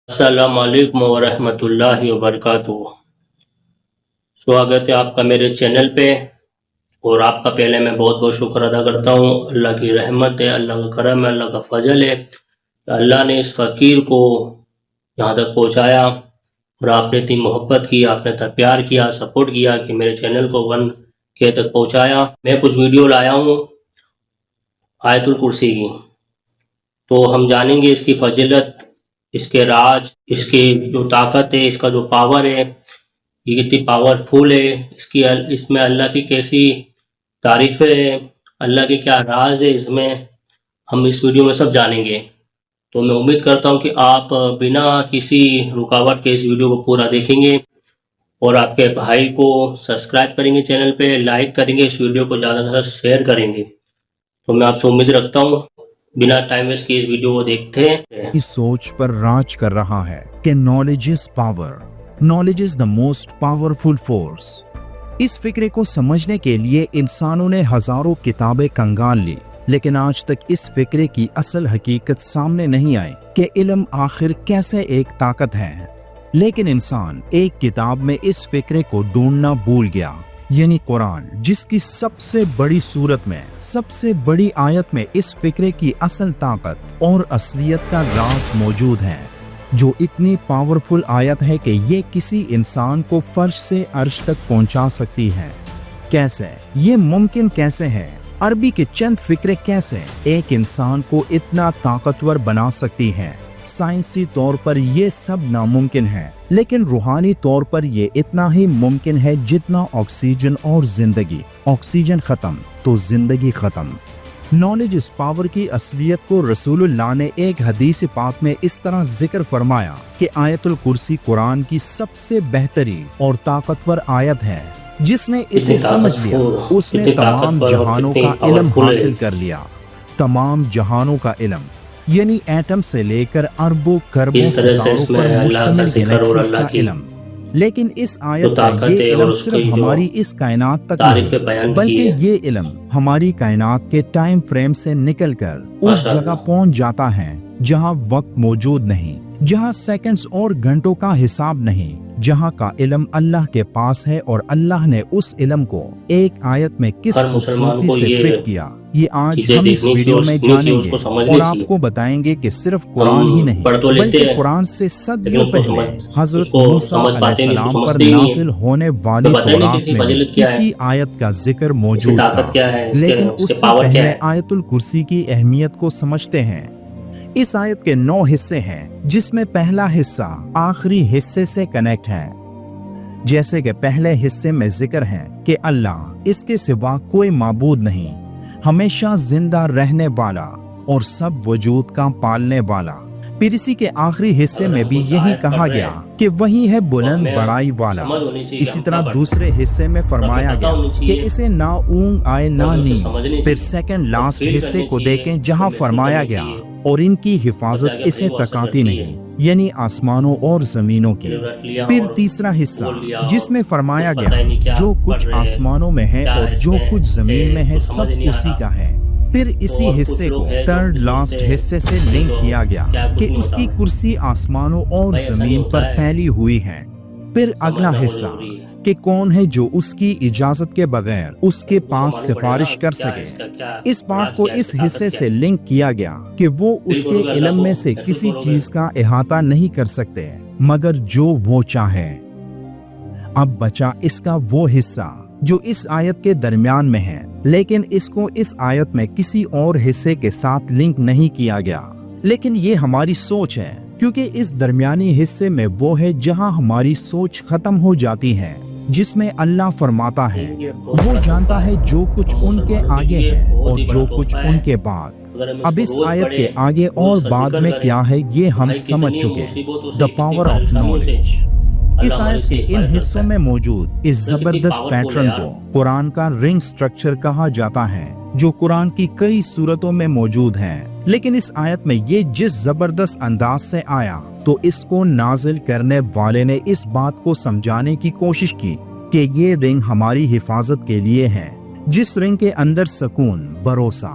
السلام علیکم ورحمۃ اللہ وبرکاتہ۔ سواگت ہے آپ کا میرے چینل پہ، اور آپ کا پہلے میں بہت بہت شکر ادا کرتا ہوں۔ اللہ کی رحمت ہے، اللہ کا کرم ہے، اللہ کا فضل ہے کہ اللہ نے اس فقیر کو یہاں تک پہنچایا، اور آپ نے اتنی محبت کی، آپ نے اتنا پیار کیا، سپورٹ کیا کہ میرے چینل کو 1K تک پہنچایا۔ میں کچھ ویڈیو لایا ہوں آیت الکرسی کی، تو ہم جانیں گے اس کی فضیلت، اس کے راج، اس کی جو طاقت ہے، اس کا جو پاور ہے، یہ کتنی پاورفل ہے، اس میں اللہ کی کیسی تعریفیں ہیں، اللہ کے کیا راز ہے، اس میں ہم اس ویڈیو میں سب جانیں گے۔ تو میں امید کرتا ہوں کہ آپ بنا کسی رکاوٹ کے اس ویڈیو کو پورا دیکھیں گے، اور آپ کے بھائی کو سبسکرائب کریں گے، چینل پہ لائک کریں گے، اس ویڈیو کو زیادہ سے زیادہ شیئر کریں گے۔ تو میں آپ سے امید رکھتا ہوں، بنا ٹائم ویسٹ کی اس ویڈیو کو دیکھتے ہیں۔ اس سوچ پر راج کر رہا ہے کہ knowledge is power, knowledge is the most powerful force. اس فکرے کو سمجھنے کے لیے انسانوں نے ہزاروں کتابیں کنگال لی، لیکن آج تک اس فکرے کی اصل حقیقت سامنے نہیں آئی کہ علم آخر کیسے ایک طاقت ہے۔ لیکن انسان ایک کتاب میں اس فکرے کو ڈھونڈنا بھول گیا، یعنی قرآن، جس کی سب سے بڑی صورت میں، سب سے بڑی آیت میں اس فکرے کی اصل طاقت اور اصلیت کا راز موجود ہے، جو اتنی پاورفل آیت ہے کہ یہ کسی انسان کو فرش سے عرش تک پہنچا سکتی ہے۔ کیسے؟ یہ ممکن کیسے ہے؟ عربی کے چند فکرے کیسے ایک انسان کو اتنا طاقتور بنا سکتی ہیں؟ سائنسی طور پر یہ سب ناممکن ہے، لیکن روحانی طور پر یہ اتنا ہی ممکن ہے جتنا آکسیجن اور زندگی۔ آکسیجن ختم تو زندگی ختم۔ نالج اس پاور کی اصلیت کو رسول اللہ نے ایک حدیث پاک میں اس طرح ذکر فرمایا کہ آیت الکرسی قرآن کی سب سے بہترین اور طاقتور آیت ہے۔ جس نے اسے سمجھ لیا، اس نے تمام جہانوں کا علم حاصل کر لیا۔ تمام جہانوں کا علم، یعنی ایٹم سے لے کر اربوں کربوں ستاروں پر مشتمل گلیکسیز کا علم۔ لیکن اس آیت کا یہ علم صرف ہماری اس کائنات تک نہیں، بلکہ یہ علم ہماری کائنات کے ٹائم فریم سے نکل کر اس جگہ پہنچ جاتا ہے جہاں وقت موجود نہیں، جہاں سیکنڈز اور گھنٹوں کا حساب نہیں، جہاں کا علم اللہ کے پاس ہے، اور اللہ نے اس علم کو ایک آیت میں کس خوبصورتی سے فٹ کیا، یہ آج ہم اس ویڈیو میں جانیں گے، اور آپ کو بتائیں گے کہ صرف قرآن ہی نہیں، بلکہ قرآن سے صدیوں پہلے حضرت موسیٰ علیہ السلام پر نازل ہونے والی تورات میں بھی اسی آیت کا ذکر موجود تھا۔ لیکن اس سے پہلے آیت الکرسی کی اہمیت کو سمجھتے ہیں۔ اس آیت کے 9 حصے ہیں، جس میں پہلا حصہ آخری حصے سے کنیکٹ ہے۔ جیسے کہ پہلے حصے میں ذکر ہے کہ اللہ، اس کے سوا کوئی معبود نہیں، ہمیشہ زندہ رہنے والا اور سب وجود کا پالنے والا۔ پھر اسی کے آخری حصے میں بھی یہی کہا گیا کہ وہی ہے بلند بڑائی والا۔ اسی طرح دوسرے حصے میں فرمایا گیا کہ اسے نہ اونگ آئے نہ نیند۔ پھر سیکنڈ لاسٹ حصے کو دیکھیں جہاں فرمایا گیا اور ان کی حفاظت اسے تکاتی نہیں، یعنی آسمانوں اور زمینوں کی۔ پھر تیسرا حصہ جس میں فرمایا گیا جو کچھ آسمانوں میں ہے اور جو کچھ زمین میں ہے سب اسی کا ہے۔ پھر اسی حصے کو تھرڈ لاسٹ حصے سے لنک کیا گیا کہ اس کی کرسی آسمانوں اور زمین پر پھیلی ہوئی ہے۔ پھر اگلا حصہ کہ کون ہے جو اس کی اجازت کے بغیر اس کے پاس سفارش کر سکے۔ اس بات کو اس حصے سے لنک کیا گیا کہ وہ اس کے علم میں سے کسی چیز کا احاطہ نہیں کر سکتے مگر جو وہ چاہے۔ اب بچا اس کا وہ حصہ جو اس آیت کے درمیان میں ہے، لیکن اس کو اس آیت میں کسی اور حصے کے ساتھ لنک نہیں کیا گیا۔ لیکن یہ ہماری سوچ ہے، کیونکہ اس درمیانی حصے میں وہ ہے جہاں ہماری سوچ ختم ہو جاتی ہے، جس میں اللہ فرماتا ہے وہ جانتا ہے جو کچھ ان کے آگے ہے اور جو کچھ ان کے بعد۔ اب اس آیت کے آگے اور بعد میں کیا ہے یہ ہم سمجھ چکے ہیں۔ The power of knowledge. اس آیت کے ان حصوں میں موجود اس زبردست پیٹرن کو قرآن کا رنگ سٹرکچر کہا جاتا ہے، جو قرآن کی کئی صورتوں میں موجود ہے۔ لیکن اس آیت میں یہ جس زبردست انداز سے آیا تو اس کو نازل کرنے والے نے اس بات کو سمجھانے کی کوشش کی کہ یہ رنگ ہماری حفاظت کے لیے ہے، جس رنگ کے اندر سکون، بھروسہ